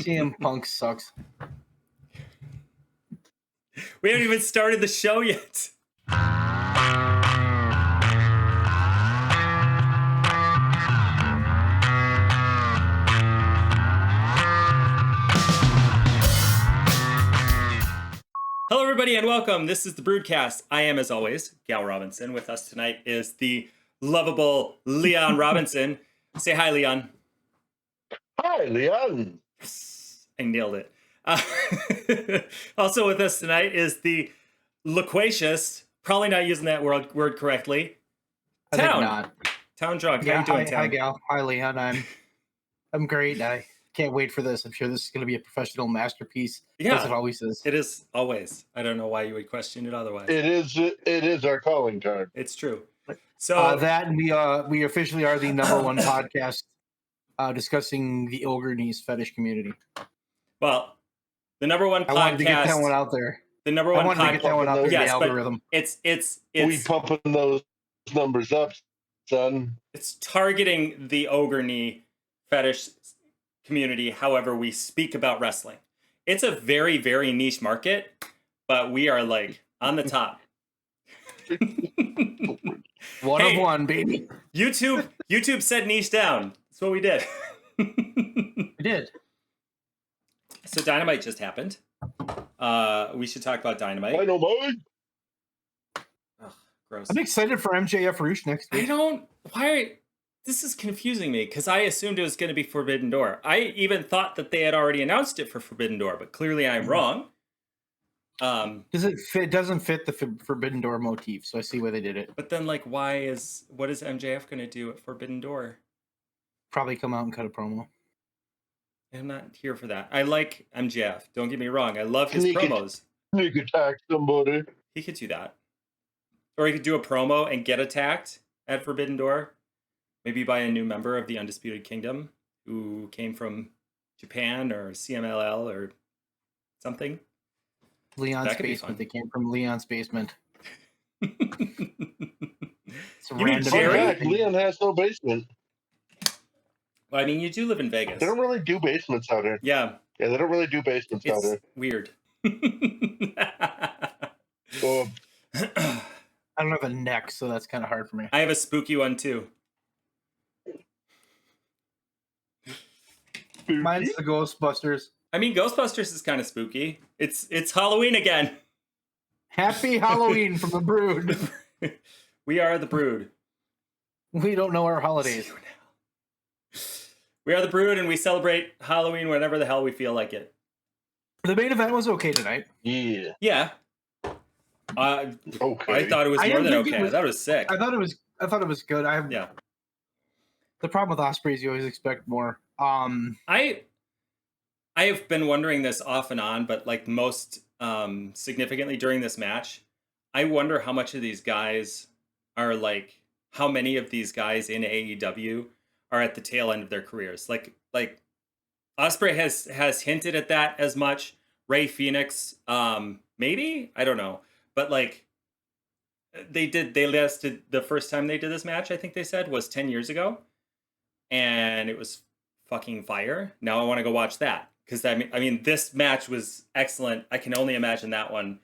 CM Punk sucks. We haven't even started the show yet. Hello, everybody, and welcome. This is the BREWDCAST. I am, as always, Gal Robinson. With us tonight is the lovable Leon Robinson. Say hi, Leon. Hi, Leon. I nailed it. Also with us tonight is the loquacious, probably not using that word correctly, I think not. Town Drunk. Yeah, How you doing, hi, Town? Hi, Gal. Hi, Leon. I'm great. I can't wait for this. I'm sure this is going to be a professional masterpiece. Yeah, as it always is. It is always. I don't know why you would question it otherwise. It is our calling card. It's true. So that and we officially are the number one podcast discussing the ogre knees fetish community. Well, the number one podcast. I wanted to get that one out there. The number one podcast. To get that one out there. Yes, the algorithm. It's we pumping those numbers up, son. It's targeting the ogre knee fetish community. However, we speak about wrestling. It's a very, very niche market, but we are like on the top. One of one, baby. YouTube said niche down. That's what we did. We did. So Dynamite just happened. We should talk about Dynamite. Dynamite. Ugh, gross. I'm excited for MJF Roosh next week. This is confusing me because I assumed it was going to be Forbidden Door. I even thought that they had already announced it for Forbidden Door, but clearly I'm wrong. Does it fit? It doesn't fit the Forbidden Door motif, so I see why they did it. But then, like, what is MJF going to do at Forbidden Door? Probably come out and cut a promo. I'm not here for that. I like MJF. Don't get me wrong. I love his promos. He could attack somebody. He could do that. Or he could do a promo and get attacked at Forbidden Door. Maybe by a new member of the Undisputed Kingdom who came from Japan or CMLL or something. Leon's basement. They came from Leon's basement. You mean Jerry? Leon has no basement. Well, I mean, you do live in Vegas. They don't really do basements out here. Yeah. Yeah, they don't really do basements out here. Weird. Well, I don't have a neck, so that's kind of hard for me. I have a spooky one, too. Mine's the Ghostbusters. I mean, Ghostbusters is kind of spooky. It's Halloween again. Happy Halloween from the Brood. We are the Brood. We don't know our holidays. We are the Brood, and we celebrate Halloween whenever the hell we feel like it. The main event was okay tonight. Yeah. Yeah. Okay. I thought it was more than okay. I thought it was sick. I thought it was good. Yeah. The problem with Ospreay is you always expect more. I have been wondering this off and on, but like most significantly during this match, I wonder how much of these guys are like, how many of these guys in AEW are at the tail end of their careers. Like Ospreay has hinted at that as much. Rey Fenix, maybe, I don't know, but like they listed the first time they did this match, I think they said was 10 years ago, and it was fucking fire. Now I want to go watch that because I mean this match was excellent. I can only imagine that one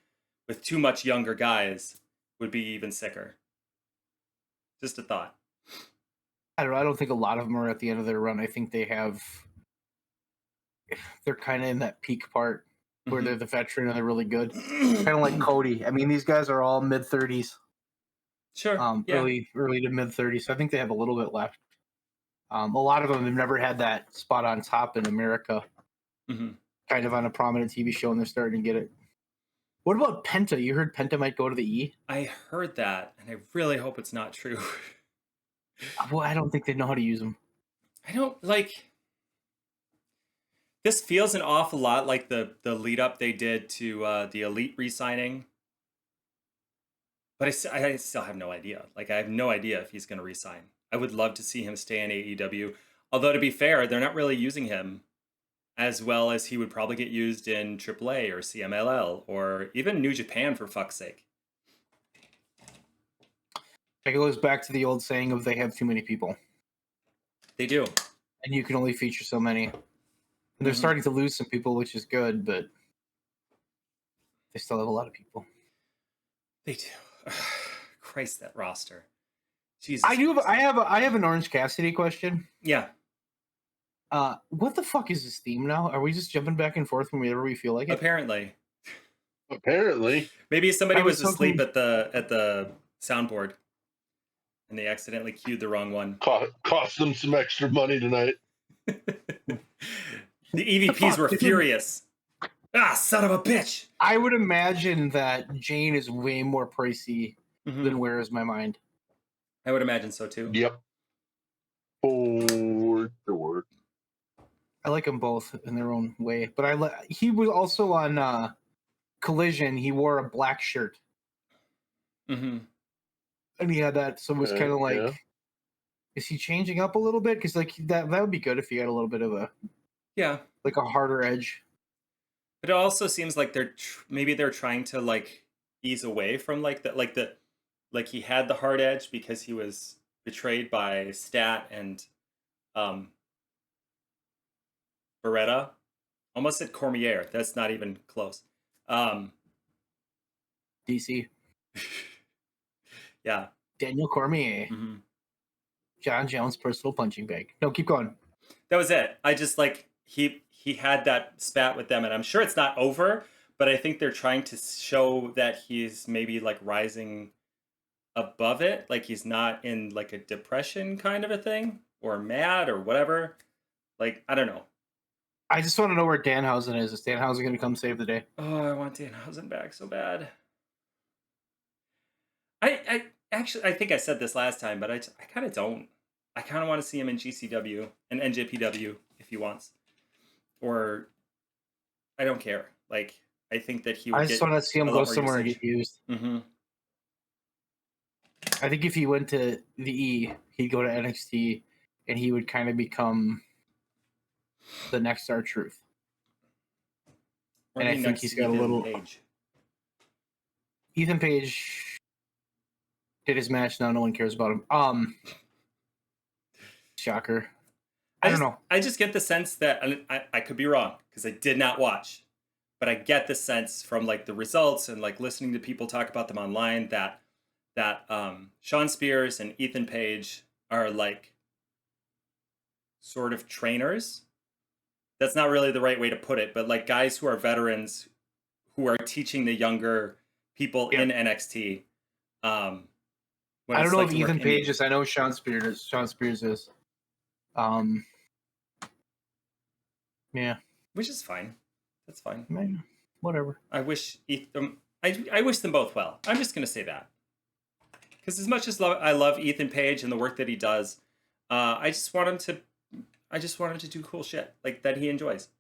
with too much younger guys would be even sicker. Just a thought. I don't know. I don't think a lot of them are at the end of their run. I think they're kind of in that peak part where they're the veteran and they're really good. Kind of like Cody. I mean, these guys are all mid-30s. Sure. Early to mid-30s. So I think they have a little bit left. A lot of them have never had that spot on top in America, kind of on a prominent TV show, and they're starting to get it. What about Penta? You heard Penta might go to the E? I heard that, and I really hope it's not true. Well, I don't think they know how to use them. I don't like. This feels an awful lot like the lead up they did to the Elite re-signing. But I still have no idea. Like, I have no idea if he's going to re-sign. I would love to see him stay in AEW. Although, to be fair, they're not really using him as well as he would probably get used in AAA or CMLL or even New Japan, for fuck's sake. It goes back to the old saying of they have too many people. They do. And you can only feature so many. And they're starting to lose some people, which is good, but they still have a lot of people. They do. Christ, that roster. Jesus. I have an Orange Cassidy question. Yeah. What the fuck is his theme now? Are we just jumping back and forth whenever we feel like it? Apparently. Maybe somebody was asleep at the soundboard and they accidentally cued the wrong one. Cost them some extra money tonight. The EVPs were furious. Ah, son of a bitch. I would imagine that Jane is way more pricey than Where Is My Mind. I would imagine so too. Yep. For sure. I like them both in their own way, but he was also on Collision. He wore a black shirt, and he had that, so it was kind of like, is he changing up a little bit? Because like that would be good if he had a little bit of a like a harder edge. But it also seems like maybe they're trying to like ease away from like he had the hard edge because he was betrayed by Stat and Beretta. Almost said Cormier. That's not even close. DC. Yeah. Daniel Cormier. John Jones' personal punching bag. No, keep going. That was it. I just like he had that spat with them, and I'm sure it's not over, but I think they're trying to show that he's maybe like rising above it, like he's not in like a depression kind of a thing, or mad or whatever. Like, I don't know. I just want to know where Danhausen is. Is Danhausen going to come save the day? Oh, I want Danhausen back so bad. I actually, I think I said this last time, but I kind of don't. I kind of want to see him in GCW and NJPW if he wants. Or, I don't care. Like, I think that he would I just want to see him go somewhere and get used. I think if he went to the E, he'd go to NXT, and he would kind of become the next R-Truth. And I think he's got a little... Ethan Page did his match. Now no one cares about him. Shocker. I don't know. I just get the sense that, and I could be wrong because I did not watch, but I get the sense from like the results and like listening to people talk about them online that Shawn Spears and Ethan Page are like sort of trainers. That's not really the right way to put it, but like guys who are veterans who are teaching the younger people in NXT. I don't know if Ethan Page is. I know Shawn Spears is. Yeah. Which is fine. That's fine. Man, whatever. I wish I wish them both well. I'm just gonna say that. Because as much as I love Ethan Page and the work that he does, I just want him to do cool shit like that he enjoys.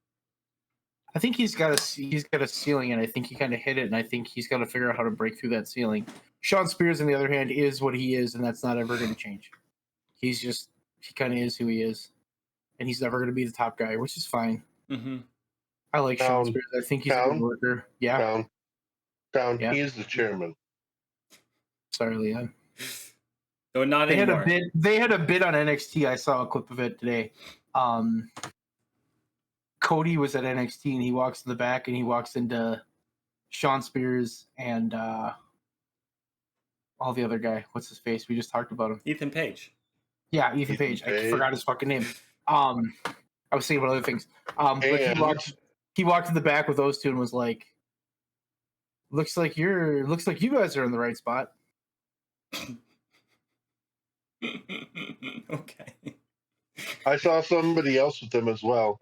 I think he's got a ceiling, and I think he kind of hit it, and I think he's got to figure out how to break through that ceiling. Shawn Spears, on the other hand, is what he is, and that's not ever going to change. He kind of is who he is, and he's never going to be the top guy, which is fine. I like Shawn Spears. I think he's a good worker. Yeah. Down. Yeah. He is the chairman. Sorry, Leon. No, not anymore. They had a bid on NXT. I saw a clip of it today. Cody was at NXT, and he walks in the back, and he walks into Shawn Spears and all the other guy. What's his face? We just talked about him. Ethan Page. Yeah, Ethan Page. I forgot his fucking name. I was thinking about other things. But he walked in the back with those two and was like, looks like you guys are in the right spot. Okay. I saw somebody else with them as well.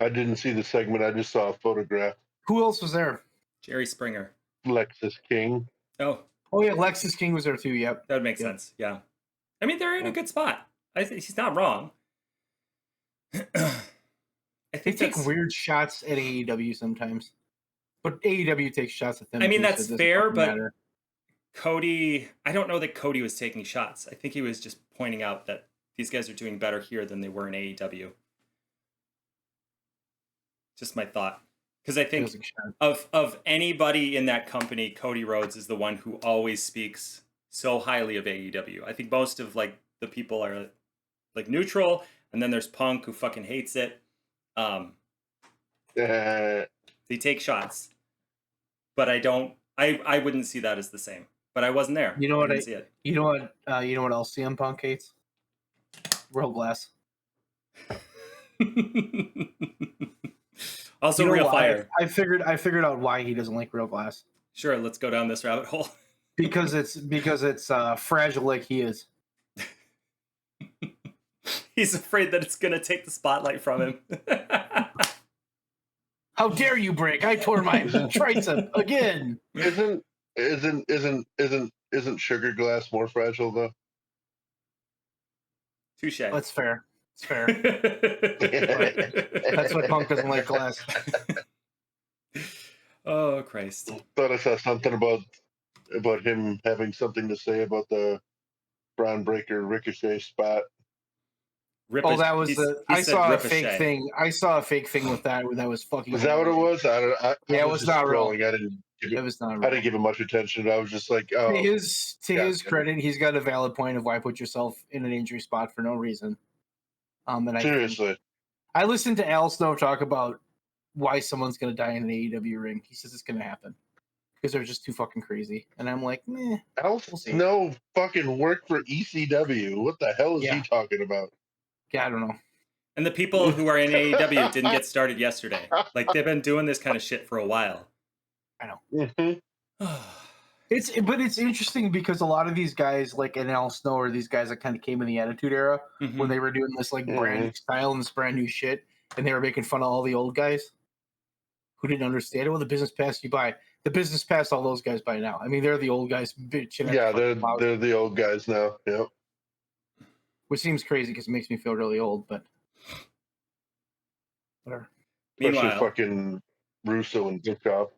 I didn't see the segment. I just saw a photograph. Who else was there? Jerry Springer. Lexus King. Oh yeah, Lexus King was there too. Yep. That would make sense. Yeah. I mean, they're in a good spot. I think he's not wrong. I think they take weird shots at AEW sometimes, but AEW takes shots at them. I mean, too, that's fair, but Cody, I don't know that Cody was taking shots. I think he was just pointing out that these guys are doing better here than they were in AEW. Just my thought. Because I think of anybody in that company, Cody Rhodes is the one who always speaks so highly of AEW. I think most of like the people are like neutral, and then there's Punk who fucking hates it. They take shots, but I wouldn't see that as the same. But I wasn't there. You know what? I didn't see it. You know what? You know what else CM Punk hates? Real glass. Also, You know real why? fire. I figured out why he doesn't like real glass. Sure, let's go down this rabbit hole. Because it's fragile like he is. He's afraid that it's gonna take the spotlight from him. How dare you break? I tore my tricep again. Isn't sugar glass more fragile though? Touche. That's fair. It's fair. That's why Punk doesn't like glass. Oh Christ! Thought I saw something about him having something to say about the Braun Breaker Ricochet spot. That was I saw Ricochet. a fake thing. I saw a fake thing with that was fucking. Was that what it was? Yeah, it was not real. I didn't It was not real. I didn't give it much attention. I was just like, oh. To his credit, he's got a valid point of why put yourself in an injury spot for no reason. And Seriously. I listened to Al Snow talk about why someone's going to die in an AEW ring. He says it's going to happen because they're just too fucking crazy. And I'm like, meh. Al Snow fucking worked for ECW. What the hell is he talking about? Yeah, I don't know. And the people who are in AEW didn't get started yesterday. Like, they've been doing this kind of shit for a while. I know. Mm-hmm. But it's interesting because a lot of these guys, like an Al Snow, or these guys that kind of came in the Attitude Era when they were doing this like brand new style and this brand new shit, and they were making fun of all the old guys who didn't understand it. Well, the business pass you buy, the business pass all those guys buy now. I mean, they're the old guys bitching. Yeah, they're the old guys now. Yep. Which seems crazy because it makes me feel really old, but whatever. Especially fucking Russo and Bischoff.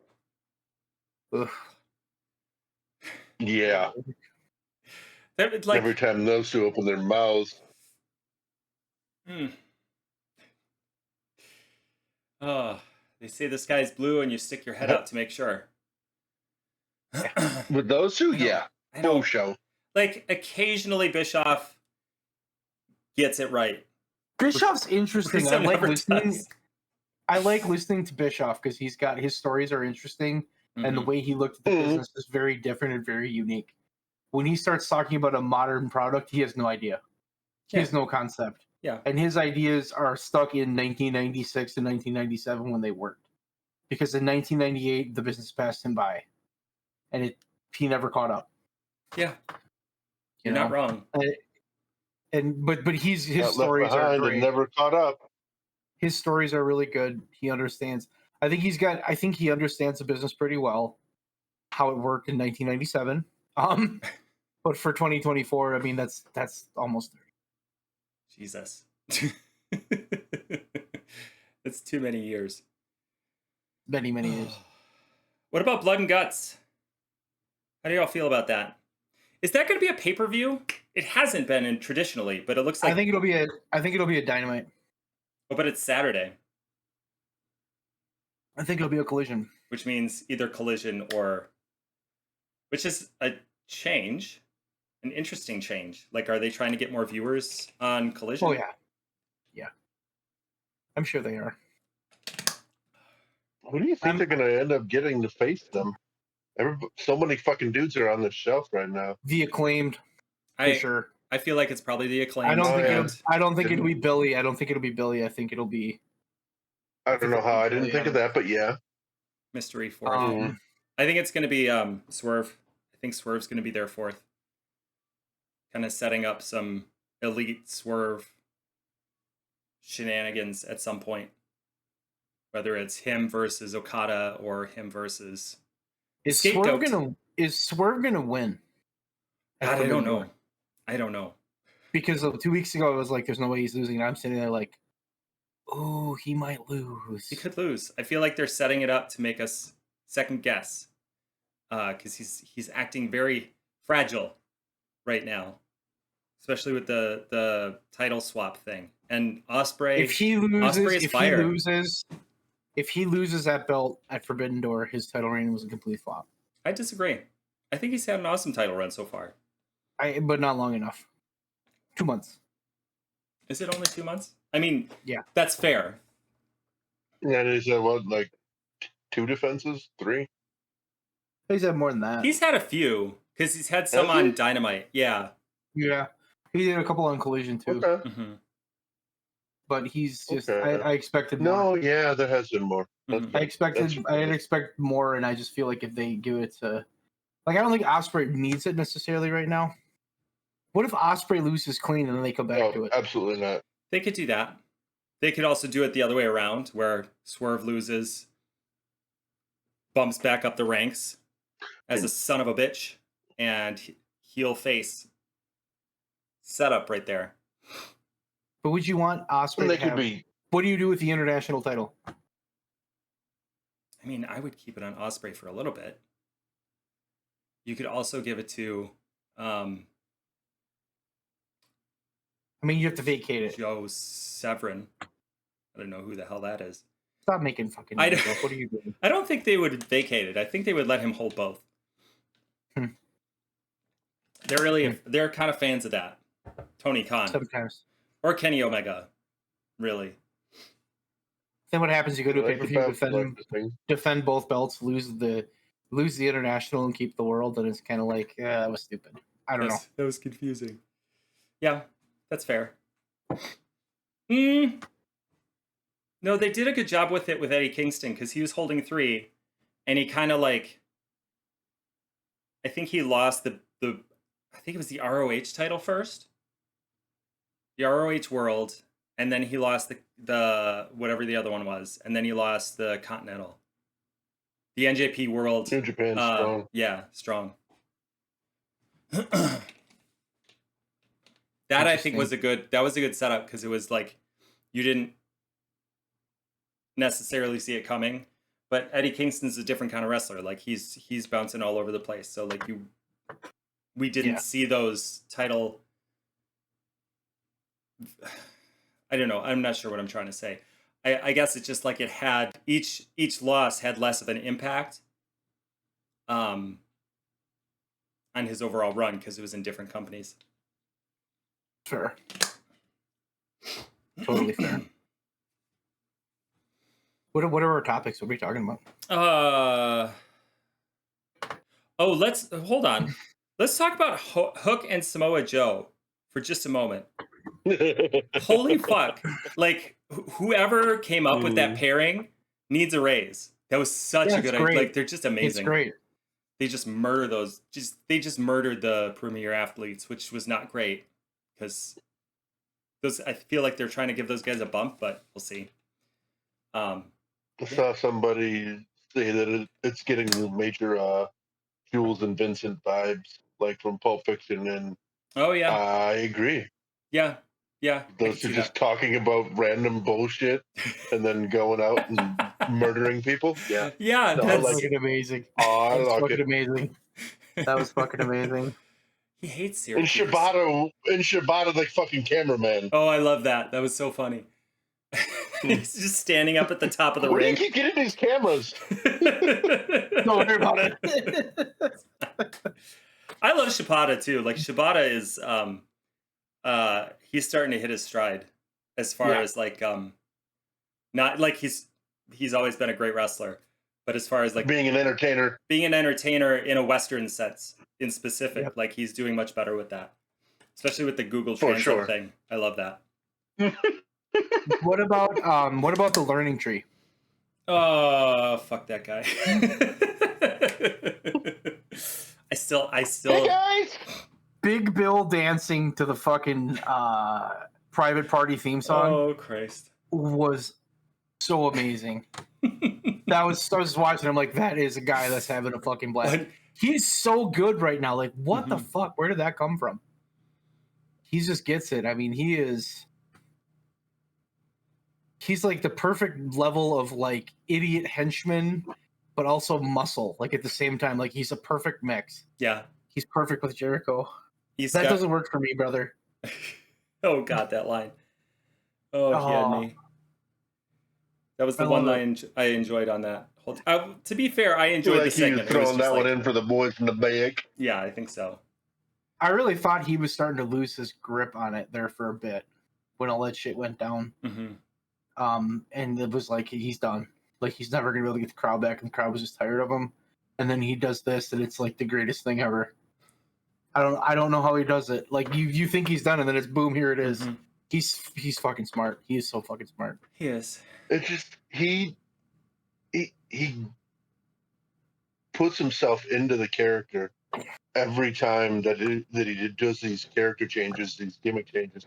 Ugh. Yeah. Like, every time those two open their mouths. They say the sky's blue and you stick your head out to make sure. With those two, yeah. Full show. Like, occasionally Bischoff gets it right. Bischoff's interesting. I like listening to Bischoff because his stories are interesting. And the way he looked at the business is very different and very unique. When he starts talking about a modern product, he has no idea. He has no concept. Yeah. And his ideas are stuck in 1996 and 1997 when they worked. Because in 1998, the business passed him by. And he never caught up. Yeah. You're not wrong. But his stories are great. And never caught up. His stories are really good. He understands. I think he understands the business pretty well, how it worked in 1997. But for 2024, I mean that's almost there. Jesus. That's too many years. Many years. What about Blood and Guts? How do y'all feel about that? Is that going to be a pay-per-view? It hasn't been traditionally, but it looks like I think it'll be a Dynamite. Oh, but it's Saturday. I think it'll be a Collision. Which means either Collision which is a change, an interesting change. Like, are they trying to get more viewers on Collision? Oh, yeah. Yeah. I'm sure they are. Who do you think they're going to end up getting to face them? So many fucking dudes are on the shelf right now. The Acclaimed, for sure. I feel like it's probably the Acclaimed. I don't think it'll be Billy. I don't think it'll be Billy. I think it'll be... I don't know how I didn't think of that, but yeah. Mystery fourth. I think it's going to be Swerve. I think Swerve's going to be their fourth. Kind of setting up some elite Swerve shenanigans at some point. Whether it's him versus Okada or him versus Is Swerve gonna win? God, I don't know. Because 2 weeks ago I was like, "There's no way he's losing," and I'm sitting there like, "Oh, he might lose. He could lose." I feel like they're setting it up to make us second guess, because he's acting very fragile right now, especially with the title swap thing. And Ospreay, if he loses that belt at Forbidden Door, his title reign was a complete flop. I disagree. I think he's had an awesome title run so far. But not long enough. 2 months. Is it only 2 months? I mean, yeah, that's fair. And he's had what, like 2 defenses, 3? He's had more than that. He's had a few because he's had some Has on he? Dynamite. Yeah. Yeah, he did a couple on Collision too. Okay. Mm-hmm. But he's just Okay. I expected more. No, yeah, there has been more. Mhm. I didn't expect more, and I just feel like if they give it to, like, I don't think Ospreay needs it necessarily right now. What if Ospreay loses clean and then they come back to Oh, it? absolutely not. They could do that. They could also do it the other way around, where Swerve loses, bumps back up the ranks as a son of a bitch, and heel face setup right there. But would you want And Ospreay they to could have? be. What do you do with the international title? I mean, I would keep it on Ospreay for a little bit. You could also give it to I mean, you have to vacate it. Joe Severin. I don't know who the hell that is. Stop making fucking I names don't- up. What are you doing? I don't think they would vacate it. I think they would let him hold both. They're kind of fans of that. Tony Khan Sometimes. or Kenny Omega, really. Then what happens? You go to a Like pay per the view, defend both belts, lose the international, and keep the world, and it's kind of like, yeah, that was stupid. I don't know. That was confusing. Yeah, that's fair. No, they did a good job with it with Eddie Kingston because he was holding 3, and he kind of like, I think he lost I think it was the ROH title first, the ROH World, and then he lost the whatever the other one was, and then he lost the Continental, the NJP World. New Japan Strong. Yeah, Strong. That I think was a good setup because it was like you didn't necessarily see it coming, but Eddie Kingston's a different kind of wrestler. Like he's bouncing all over the place. So like we didn't see those title. I don't know. I'm not sure what I'm trying to say. I guess it's just like it had each loss had less of an impact on his overall run because it was in different companies. Fair. Totally fair. What are our topics? What are we talking about? Let's hold on. Let's talk about Hook and Samoa Joe for just a moment. Holy fuck. Like whoever came up with that pairing needs a raise. That was such a good idea. Like they're just amazing. It's great. They just murder those. They just murdered the premier athletes, which was not great because those. I feel like they're trying to give those guys a bump, but we'll see. I saw somebody say that it's getting major Jules and Vincent vibes, like from Pulp Fiction, and oh yeah, I agree. Yeah. Those are just talking about random bullshit and then going out and murdering people. Yeah. Yeah, no, that's fucking amazing. Oh, I like it. Amazing. That was fucking amazing. He hates Syracuse. And Shibata, the fucking cameraman. Oh, I love that. That was so funny. He's just standing up at the top of the Where ring. do you keep getting these cameras? Don't worry about it. I love Shibata too. Like Shibata is he's starting to hit his stride as far as like not like he's always been a great wrestler, but as far as like being an entertainer in a Western sense in specific, like he's doing much better with that. Especially with the Google Translate thing. I love that. What about the learning tree? Oh, fuck that guy. I still Hey guys! Big Bill dancing to the fucking Private Party theme song. Oh Christ. Was so amazing. I was watching, I'm like, that is a guy that's having a fucking blast. He's so good right now. Like, what the fuck? Where did that come from? He just gets it. I mean, he's like the perfect level of like idiot henchman, but also muscle. Like at the same time, like he's a perfect mix. Yeah. He's perfect with Jericho. Doesn't work for me, brother. Oh God, that line. Oh, he had me. That was the one line I enjoyed on that. To be fair, I enjoyed the segment. He was throwing that one in for the boys from the back. Yeah, I think so. I really thought he was starting to lose his grip on it there for a bit when all that shit went down. Mm-hmm. and it was like he's done. Like he's never gonna be able to get the crowd back, and the crowd was just tired of him. And then he does this, and it's like the greatest thing ever. I don't know how he does it. Like you think he's done, and then it's boom, here it is. He's fucking smart. He is so fucking smart. He is. It's just he puts himself into the character every time that he does these character changes, these gimmick changes,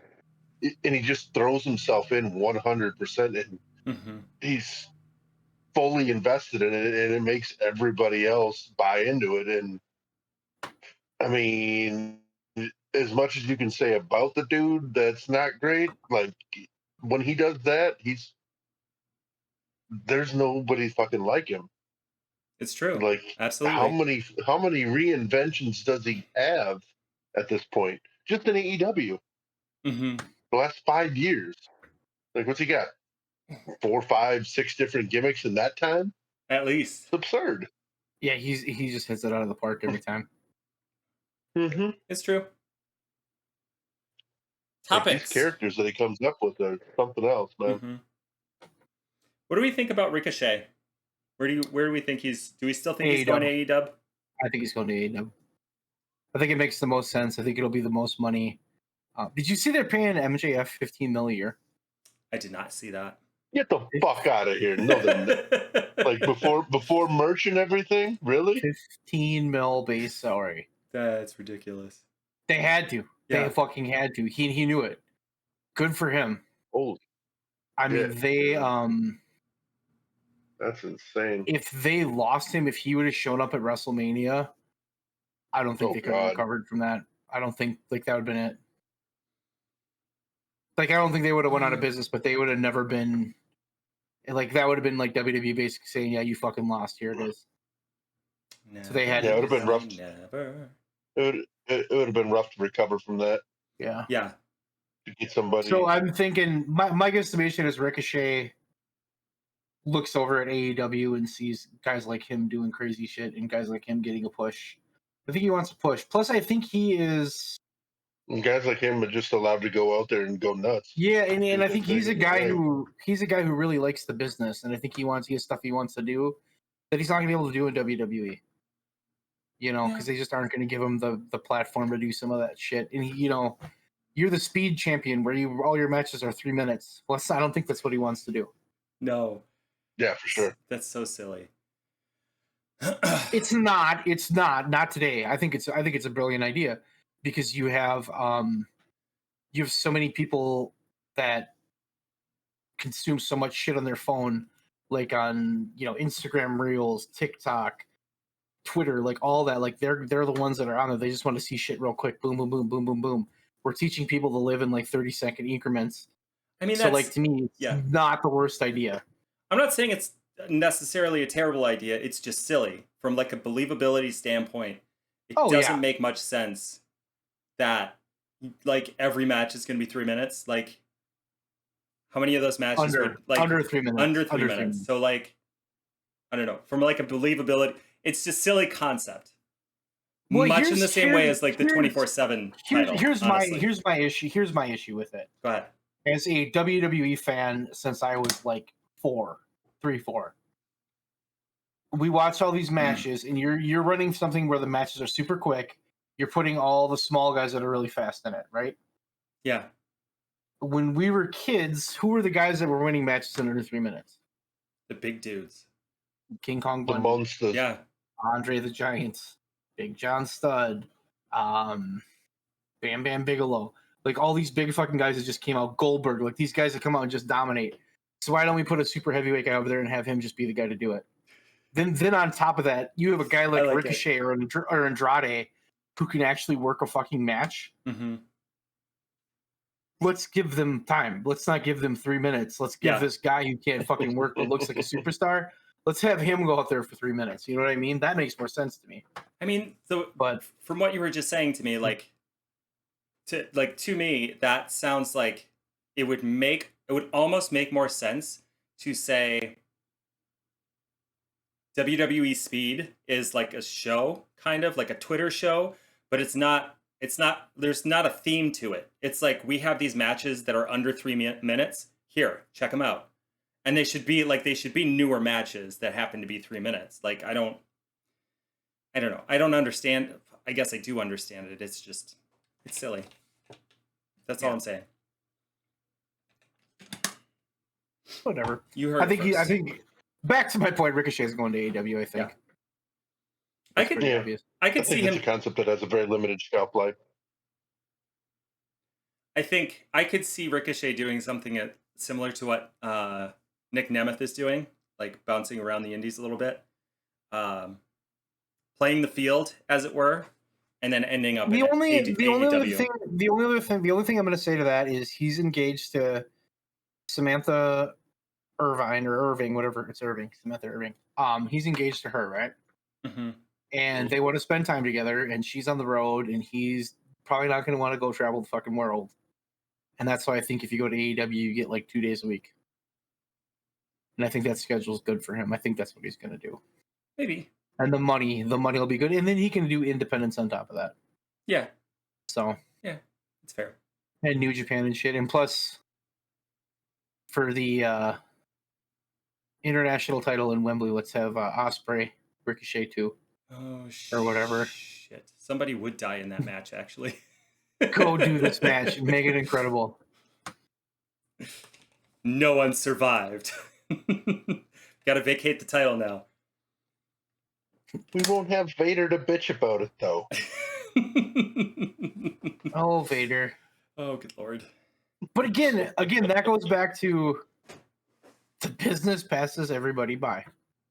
and he just throws himself in 100%, and he's fully invested in it, and it makes everybody else buy into it. And I mean, as much as you can say about the dude that's not great, like when he does that, there's nobody fucking like him. It's true. Like, absolutely. How many reinventions does he have at this point? Just in AEW. The last 5 years. Like, what's he got? 4, 5, 6 different gimmicks in that time? At least. It's absurd. Yeah, he just hits it out of the park every time. It's true. Like, Topics. these characters that he comes up with are something else, man. What do we think about Ricochet? Where do we think he's? Do we still think he's going to AEW? I think he's going to AEW. I think it makes the most sense. I think it'll be the most money. Did you see they're paying MJF $15 million a year? I did not see that. Get the fuck out of here! No, like before merch and everything, really? $15 million base salary. That's ridiculous. They had to. Yeah. They fucking had to. He knew it. Good for him. Holy. I mean, they That's insane. If they lost him, if he would have shown up at WrestleMania, I don't think they could have recovered from that. I don't think that would have been it. Like, I don't think they would have went out of business, but they would have never been like, that would have been like WWE basically saying, yeah, you fucking lost. Here it is. Never, so they had it would have been rough. It would have been rough to recover from that. Yeah. Yeah. To get somebody. So I'm thinking my guesstimation is Ricochet looks over at AEW and sees guys like him doing crazy shit and guys like him getting a push. I think he wants a push. Plus, I think he is. And guys like him are just allowed to go out there and go nuts. Yeah, and I think he's a guy who really likes the business, and I think he has stuff he wants to do that he's not gonna be able to do in WWE. You know, because they just aren't going to give him the platform to do some of that shit. And you're the speed champion where all your matches are 3 minutes. Plus, I don't think that's what he wants to do. No. Yeah, for sure. That's so silly. It's not. Not today. I think it's a brilliant idea because you have so many people that consume so much shit on their phone, like on Instagram Reels, TikTok, Twitter, like all that. Like they're the ones that are on it. They just want to see shit real quick. Boom, boom, boom, boom, boom, boom. We're teaching people to live in like 30-second increments. I mean, so like to me, it's not the worst idea. I'm not saying it's necessarily a terrible idea. It's just silly from like a believability standpoint. It doesn't make much sense that like every match is going to be 3 minutes. Like how many of those matches under 3 minutes? Under 3 minutes. So like I don't know, from like a believability. It's just silly concept. Well, much in the same way as like the 24/7 title. Here's my issue with it. Go ahead. As a WWE fan since I was like 4. We watch all these matches, and you're running something where the matches are super quick. You're putting all the small guys that are really fast in it, right? Yeah. When we were kids, who were the guys that were winning matches in under 3 minutes? The big dudes. King Kong Bundy. The monsters. Yeah. Andre the Giant, Big John Studd, Bam Bam Bigelow, like all these big fucking guys that just came out. Goldberg, like these guys that come out and just dominate. So why don't we put a super heavyweight guy over there and have him just be the guy to do it? Then on top of that, you have a guy like Ricochet or Andrade who can actually work a fucking match. Mm-hmm. Let's give them time. Let's not give them 3 minutes. Let's give this guy who can't fucking work but looks like a superstar. Let's have him go out there for 3 minutes. You know what I mean? That makes more sense to me. I mean, but from what you were just saying to me, to me, that sounds like it would almost make more sense to say WWE Speed is like a show, kind of like a Twitter show, but there's not a theme to it. It's like we have these matches that are under 3 minutes. Here, check them out. And they should be newer matches that happen to be 3 minutes. Like, I don't know. I don't understand. I guess I do understand it. It's just, it's silly. That's all I'm saying. Whatever. You heard. I think. Back to my point. Ricochet is going to AEW. I think. Yeah. I could see him. It's a concept that has a very limited shelf life. I think I could see Ricochet doing something similar to what Nick Nemeth is doing, like bouncing around the indies a little bit, playing the field, as it were, and then ending up the only other thing I'm going to say to that is he's engaged to Samantha Irvine or Irving, whatever it's Samantha Irving. He's engaged to her, right? Mm-hmm. And they want to spend time together, and she's on the road, and he's probably not going to want to go travel the fucking world. And that's why I think if you go to AEW, you get like 2 days a week. And I think that schedule is good for him. I think that's what he's going to do. Maybe. And the money will be good. And then he can do independence on top of that. Yeah. So. Yeah, it's fair. And New Japan and shit. And plus, for the international title in Wembley, let's have Ospreay, Ricochet too. Oh, or whatever. Shit. Somebody would die in that match, actually. Go do this match. Make it incredible. No one survived. Got to vacate the title now. We won't have Vader to bitch about it, though. Oh, Vader. Oh, good Lord. But again, that goes back to the business passes everybody by.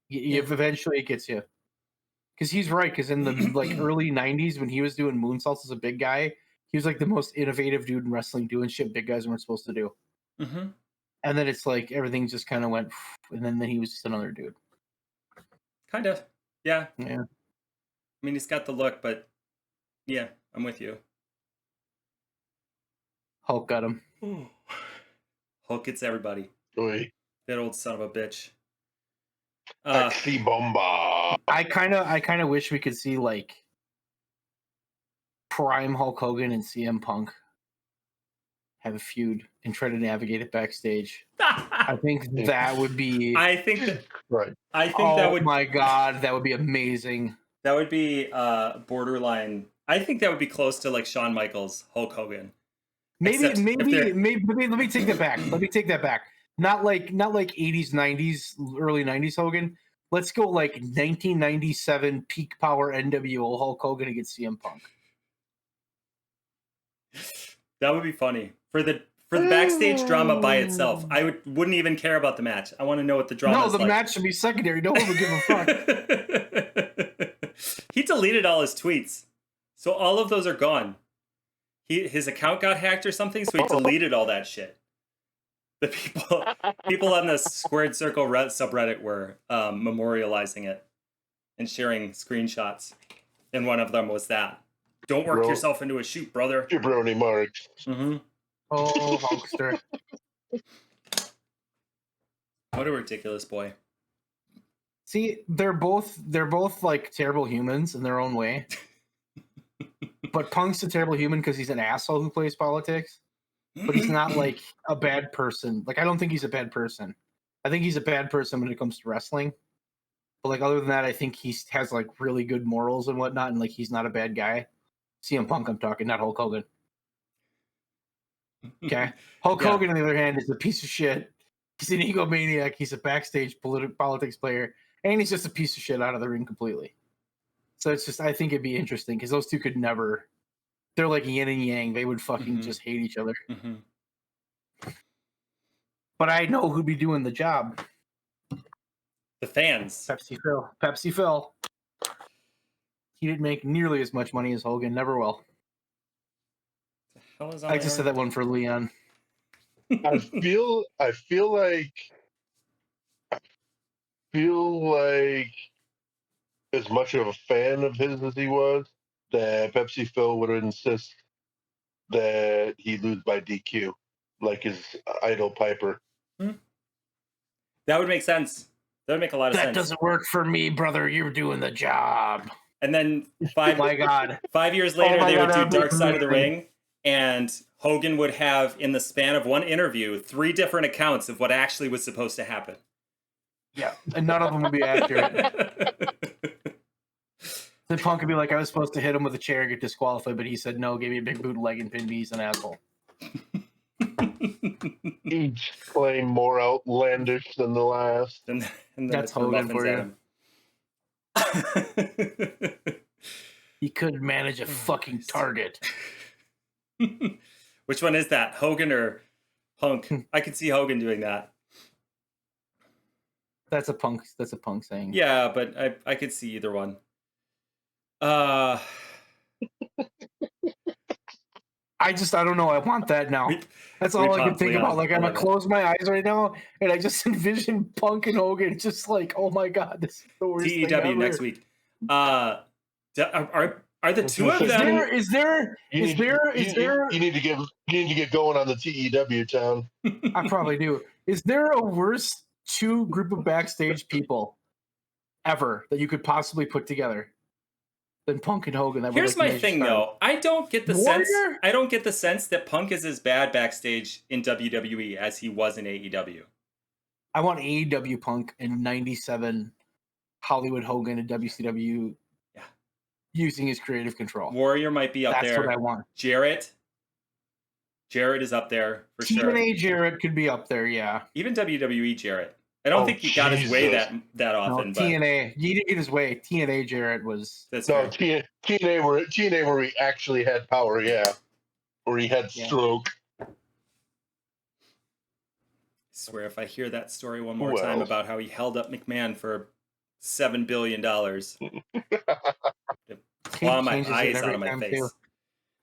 If eventually it gets you. Because he's right. Because in the early 90s, when he was doing moonsaults as a big guy, he was like the most innovative dude in wrestling, doing shit big guys weren't supposed to do. Mm-hmm. And then it's like everything just kind of went, and then he was just another dude. Kind of. Yeah. Yeah. I mean, he's got the look, but yeah, I'm with you. Hulk got him. Hulk gets everybody. Oy. That old son of a bitch. Taxi Bomba. I kind of wish we could see like prime Hulk Hogan and CM Punk have a feud and try to navigate it backstage. I think that would be. I think that. Right. I think that would. Oh my god, that would be amazing. That would be borderline. I think that would be close to like Shawn Michaels, Hulk Hogan. Maybe. Let me take that back. Not like 80s, 90s, early 90s Hogan. Let's go like 1997 peak power NWO Hulk Hogan against CM Punk. That would be funny for the backstage drama by itself. I wouldn't even care about the match. I want to know what the drama is like. No, the match should be secondary. No one would give a fuck. He deleted all his tweets, so all of those are gone. His account got hacked or something, so he deleted all that shit. The people on the Squared Circle subreddit were memorializing it and sharing screenshots, and one of them was that. Don't work yourself into a shoot, brother. Jabroni marks. Mm-hmm. Oh, Hulkster. What a ridiculous boy. See, they're both like terrible humans in their own way. But Punk's a terrible human because he's an asshole who plays politics. But he's not like a bad person. Like, I don't think he's a bad person. I think he's a bad person when it comes to wrestling. But like, other than that, I think he has like really good morals and whatnot, and like he's not a bad guy. CM Punk, I'm talking, not Hulk Hogan. Okay, Hulk Hogan, on the other hand, is a piece of shit. He's an egomaniac. He's a backstage politics player, and he's just a piece of shit out of the ring completely. So it's just, I think it'd be interesting because those two could never. They're like yin and yang. They would fucking just hate each other. Mm-hmm. But I know who'd be doing the job. The fans. Pepsi Phil. He didn't make nearly as much money as Hogan. Never will. I just said that one for Leon. I feel like as much of a fan of his as he was, that Pepsi Phil would insist that he lose by DQ, like his idol Piper. That would make sense. That would make a lot of sense. That doesn't work for me, brother. You're doing the job. And then 5 my God. 5 years later, they would do Dark Side of the Ring, and Hogan would have, in the span of one interview, 3 different accounts of what actually was supposed to happen. Yeah, and none of them would be accurate. The Punk would be like, I was supposed to hit him with a chair and get disqualified, but he said no, gave me a big boot leg and pinned me. He's an asshole. Each claim more outlandish than the last. and then That's Hogan for you. He could manage a fucking target. Which one is that? Hogan or Punk? I could see Hogan doing that. That's a Punk saying. Yeah, but I could see either one. I don't know. I want that now. That's all I can think about. Like, I'm gonna close my eyes right now, and I just envision Punk and Hogan just like, oh my god, this is the worst thing ever. next week. Are the two of them? You need to get going on the TEW town. I probably do. Is there a worse 2 group of backstage people ever that you could possibly put together than Punk and Hogan? Here's my thing, though. I don't get the sense that Punk is as bad backstage in WWE as he was in AEW. I want AEW Punk in '97, Hollywood Hogan in WCW. Yeah, using his creative control. Warrior might be up there. That's what I want. Jarrett is up there for sure. TNA Jarrett could be up there, yeah. Even WWE Jarrett. I don't think he got his way that often. No, TNA, he didn't get his way. TNA Jarrett was. TNA where he actually had power, yeah, where he had stroke. I swear, if I hear that story one more time about how he held up McMahon for $7 billion, claw my eyes out of my face. Too.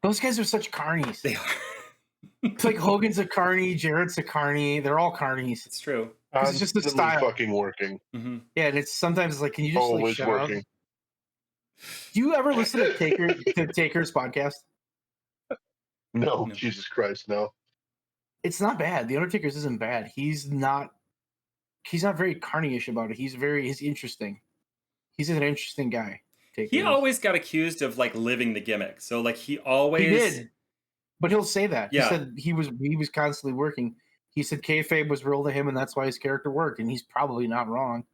Those guys are such carnies. They are. It's like Hogan's a carny, Jarrett's a carny. They're all carnies. It's true. It's just the style. Fucking working. Mm-hmm. Yeah, and it's sometimes like, can you just always shut working? Up? Do you ever listen to Taker's podcast? No, Jesus Christ, no. It's not bad. The Undertaker's isn't bad. He's not very carny-ish about it. He's interesting. He's an interesting guy. He always got accused of like living the gimmick. So like he did. But he'll say that. Yeah. He said he was constantly working. He said kayfabe was real to him, and that's why his character worked. And he's probably not wrong,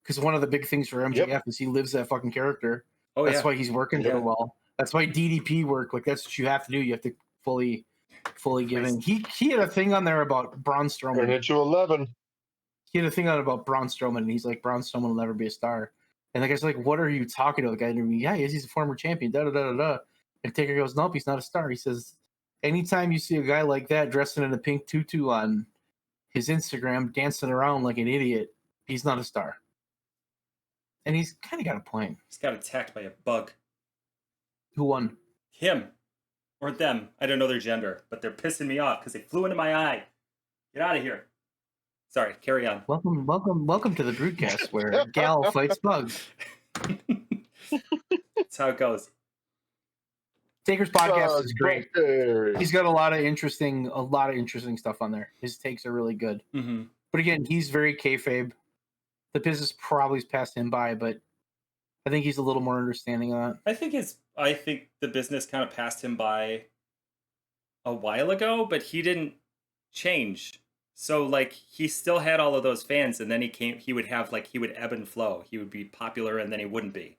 because one of the big things for MJF is he lives that fucking character. Oh, that's why he's working so well. That's why DDP worked. Like, that's what you have to do. You have to fully give in. He had a thing on there about Braun Strowman. Turn it to 11. He had a thing on about Braun Strowman, and he's like, Braun Strowman will never be a star. And the guy's like, what are you talking about? The guy, yeah, he's a former champion. Da da da da. And Taker goes, nope, he's not a star. He says, anytime you see a guy like that dressing in a pink tutu on his Instagram dancing around like an idiot, he's not a star. And he's kind of got a point. He's got attacked by a bug. Who won? Him. Or them. I don't know their gender, but they're pissing me off because they flew into my eye. Get out of here. Sorry, carry on. Welcome to the BREWDCAST, where Gal fights bugs. That's how it goes. Taker's podcast is great. He's got a lot of interesting stuff on there. His takes are really good. Mm-hmm. But again, he's very kayfabe. The business probably's passed him by, but I think he's a little more understanding of that. I think the business kind of passed him by a while ago, but he didn't change. So like he still had all of those fans, and then he would ebb and flow. He would be popular and then he wouldn't be.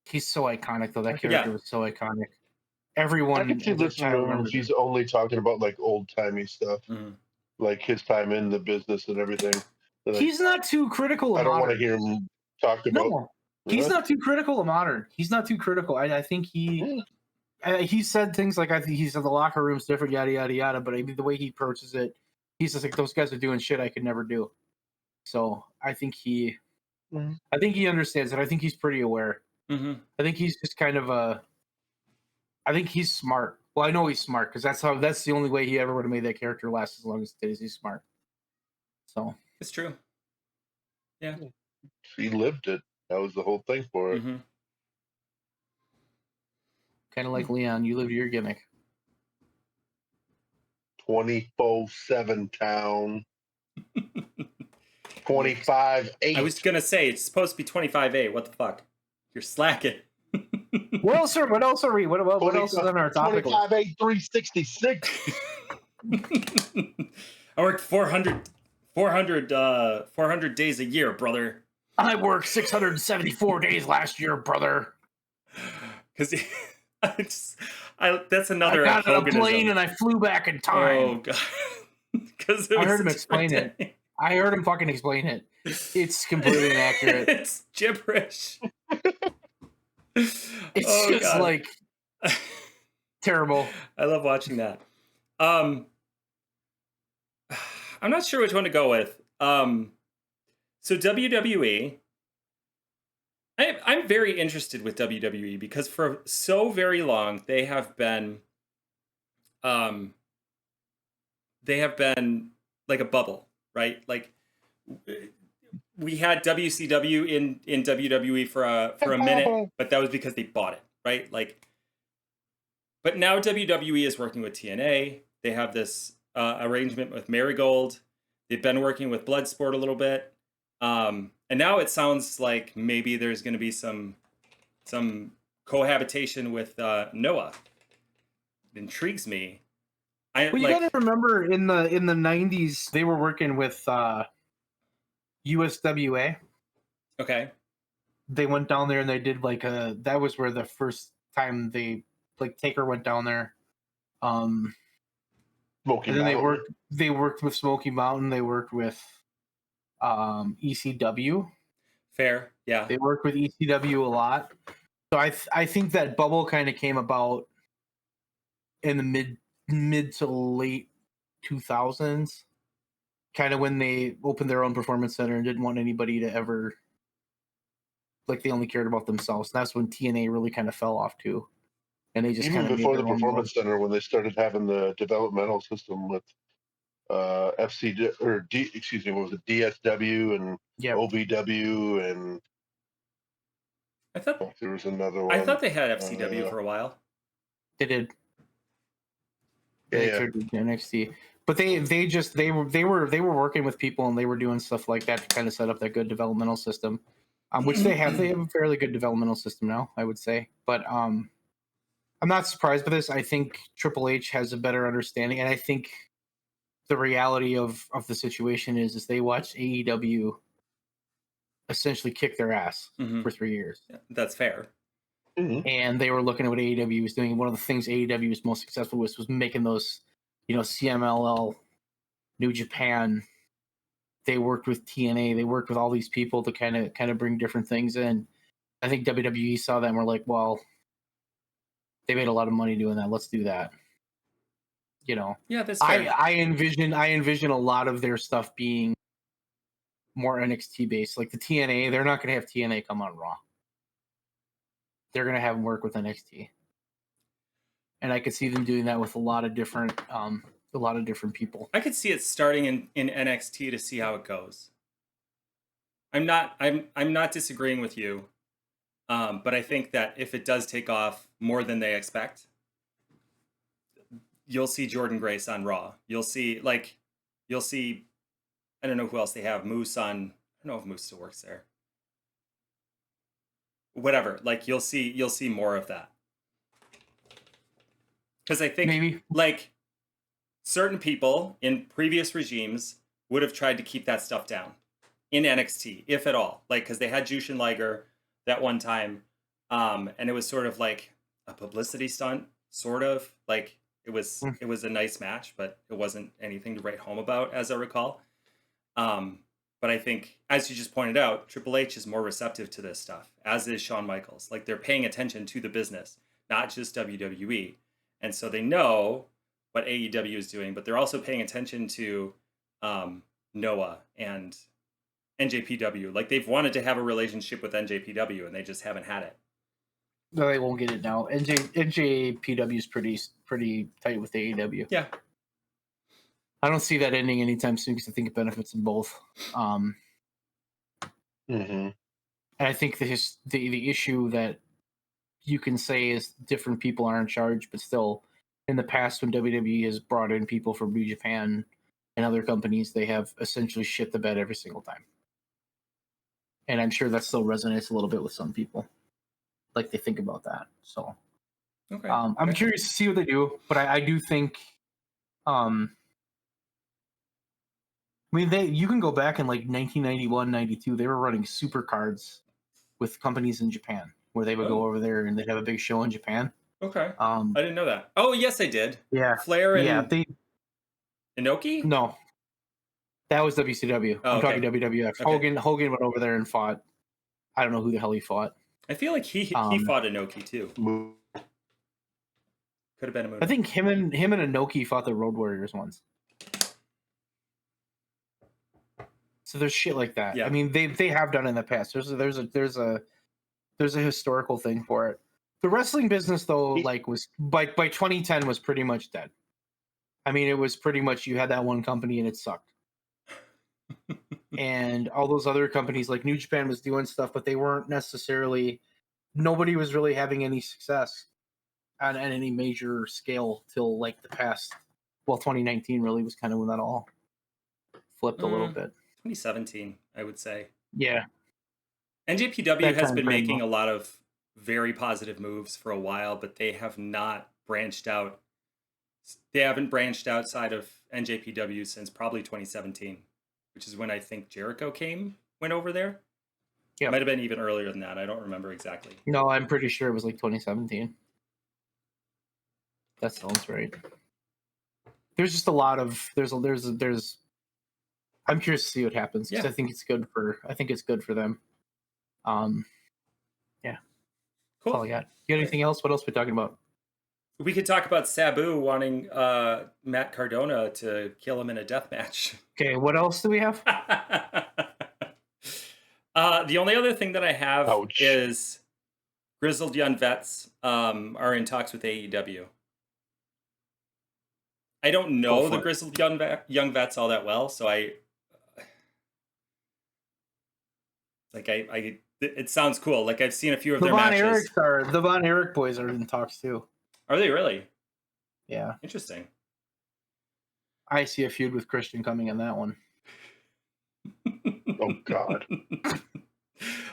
He's so iconic, though. That character was so iconic. Everyone. I can see this when he's only talking about like old timey stuff, like his time in the business and everything. Like, he's not too critical. I don't want to hear him talk about. No, he's not too critical of modern. He's not too critical. I think he said things like, I think he said the locker room's different, yada yada yada. But I mean, the way he approaches it, he's just like, those guys are doing shit I could never do. So I think he understands it. I think he's pretty aware. Mm-hmm. I think he's just kind of I think he's smart. Well, I know he's smart because that's the only way he ever would have made that character last as long as it is. He's smart. So it's true. Yeah. He lived it. That was the whole thing for it. Mm-hmm. Kind of like Leon, you lived your gimmick. 24/7 town. 25/8. I was gonna say it's supposed to be 25/8. What the fuck? You're slacking. What else are we? What else is on our topic list? 25-8-366. I worked 400 days a year, brother. I worked 674 days last year, brother. Because that's another. I got on a plane and I flew back in time. Oh god! Because I heard him explain it. I heard him fucking explain it. It's completely inaccurate. It's gibberish. It's just god. Like terrible. I love watching that. I'm not sure which one to go with. So WWE, I'm very interested with WWE because for so very long they have been like a bubble, right? Like we had WCW in WWE for a minute, but that was because they bought it, right? Like, but now WWE is working with TNA. They have this arrangement with Marigold. They've been working with Bloodsport a little bit. And now it sounds like maybe there's going to be some cohabitation with Noah. It intrigues me. Well, you gotta remember in the 90s they were working with USWA. Okay. They went down there and they did that was where the first time Taker went down there. Smoky and then Mountain. They worked with Smoky Mountain. They worked with ECW. Fair, yeah. They worked with ECW a lot. So I think that bubble kind of came about in the mid to late 2000s, kind of when they opened their own performance center and didn't want anybody to ever, they only cared about themselves. And that's when TNA really kind of fell off too. And they just even before the performance center, when they started having the developmental system with DSW and OVW, and I thought there was another one. I thought they had FCW for a while. They did. They turned into NXT, but they were working with people and they were doing stuff like that to kind of set up that good developmental system, which they have. They have a fairly good developmental system now, I would say. But I'm not surprised by this. I think Triple H has a better understanding, and I think the reality of the situation is they watched AEW essentially kick their ass for 3 years. Yeah, that's fair. Mm-hmm. And they were looking at what AEW was doing. One of the things AEW was most successful with was making those, CMLL, New Japan. They worked with TNA. They worked with all these people to kind of bring different things in. I think WWE saw that and were like, well, they made a lot of money doing that. Let's do that. Yeah, that's fair. I envision a lot of their stuff being more NXT based. Like the TNA, they're not going to have TNA come on Raw. They're going to have them work with NXT, and I could see them doing that with a lot of different people. I could see it starting in NXT to see how it goes. I'm not disagreeing with you, but I think that if it does take off more than they expect, you'll see Jordan Grace on Raw. You'll see I don't know who else they have. Moose on. I don't know if Moose still works there. Whatever, you'll see more of that, because I think maybe certain people in previous regimes would have tried to keep that stuff down in NXT, if at all, because they had Jushin Liger that one time, and it was sort of like a publicity stunt, sort of it was a nice match, but it wasn't anything to write home about, as I recall. But I think, as you just pointed out, Triple H is more receptive to this stuff, as is Shawn Michaels. They're paying attention to the business, not just WWE. And so they know what AEW is doing, but they're also paying attention to Noah and NJPW. They've wanted to have a relationship with NJPW, and they just haven't had it. No, they won't get it now. NJPW is pretty tight with AEW. Yeah. I don't see that ending anytime soon because I think it benefits them both. And I think the issue that you can say is different people are in charge, but still, in the past when WWE has brought in people from New Japan and other companies, they have essentially shit the bed every single time. And I'm sure that still resonates a little bit with some people. like they think about that. So Okay. I'm curious to see what they do, but I do think I mean, you can go back in like 1991, 92. They were running super cards with companies in Japan where they would go over there and they'd have a big show in Japan. Okay. I didn't know that. Oh, yes, I did. Yeah. Flair and Inoki? No. That was WCW. I'm talking WWF. Okay. Hogan went over there and fought. I don't know who the hell he fought. I feel like he fought Inoki too. Could have been a movie. I think him and Inoki fought the Road Warriors once. So there's shit like that. Yeah. I mean, they have done in the past. There's a historical thing for it. The wrestling business though, like was by 2010 was pretty much dead. I mean, it was pretty much you had that one company and it sucked. And all those other companies like New Japan was doing stuff, but they weren't necessarily. Nobody was really having any success on any major scale till like the past. Well, 2019 really was kind of when that all flipped a little bit. 2017, I would say. Yeah. NJPW has been making a lot of very positive moves for a while, but they have not branched out. They haven't branched outside of NJPW since probably 2017, which is when I think Jericho went over there. Yeah. Might have been even earlier than that. I don't remember exactly. No, I'm pretty sure it was like 2017. That sounds right. There's just a lot of there's I'm curious to see what happens because I think it's good for them. Yeah. Cool. That's all I got. You got anything else? What else are we talking about? We could talk about Sabu wanting Matt Cardona to kill him in a death match. Okay, what else do we have? The only other thing that I have is Grizzled Young Vets are in talks with AEW. I don't know the Grizzled Young Vets all that well, so it sounds cool. Like I've seen a few of their matches. The Von Erich boys are in talks too. Are they really? Yeah. Interesting. I see a feud with Christian coming in that one. Oh God.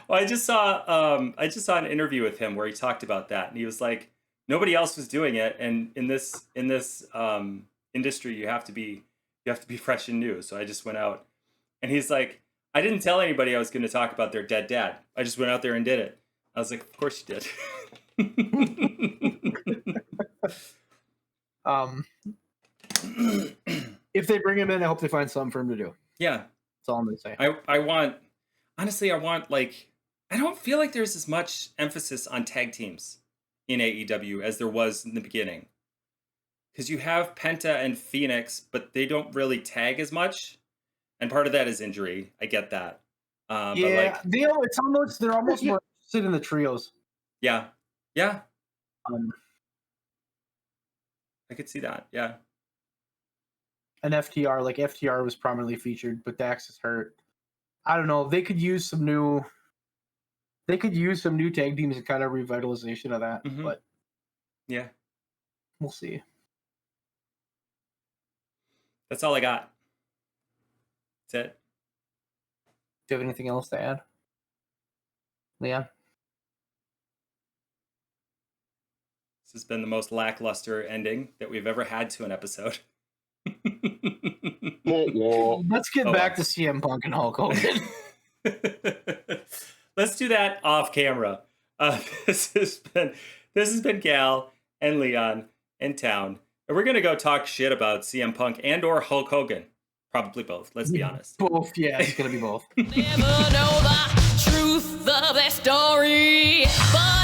Well, I just saw an interview with him where he talked about that, and he was like, nobody else was doing it, and in this industry, you have to be fresh and new. So I just went out, and he's like, I didn't tell anybody I was going to talk about their dead dad. I just went out there and did it. I was like, of course you did. If they bring him in, I hope they find something for him to do. Yeah. That's all I'm going to say. I want I don't feel like there's as much emphasis on tag teams in AEW as there was in the beginning. Because you have Penta and Phoenix, but they don't really tag as much. And part of that is injury. I get that. Yeah, but they're almost more interested in the trios. Yeah. Yeah. I could see that. Yeah. And FTR was prominently featured, but Dax is hurt. I don't know. They could use some new tag teams and kind of revitalization of that. Mm-hmm. But yeah, we'll see. That's all I got. That's it. Do you have anything else to add, Leon? This has been the most lackluster ending that we've ever had to an episode. Let's get back to CM Punk and Hulk Hogan. Let's do that off camera. This has been Gal and Leon in town, and we're gonna go talk shit about CM Punk and or Hulk Hogan. Probably both. Let's be honest. Both. Yeah, it's gonna be both. Never know the truth of that story, but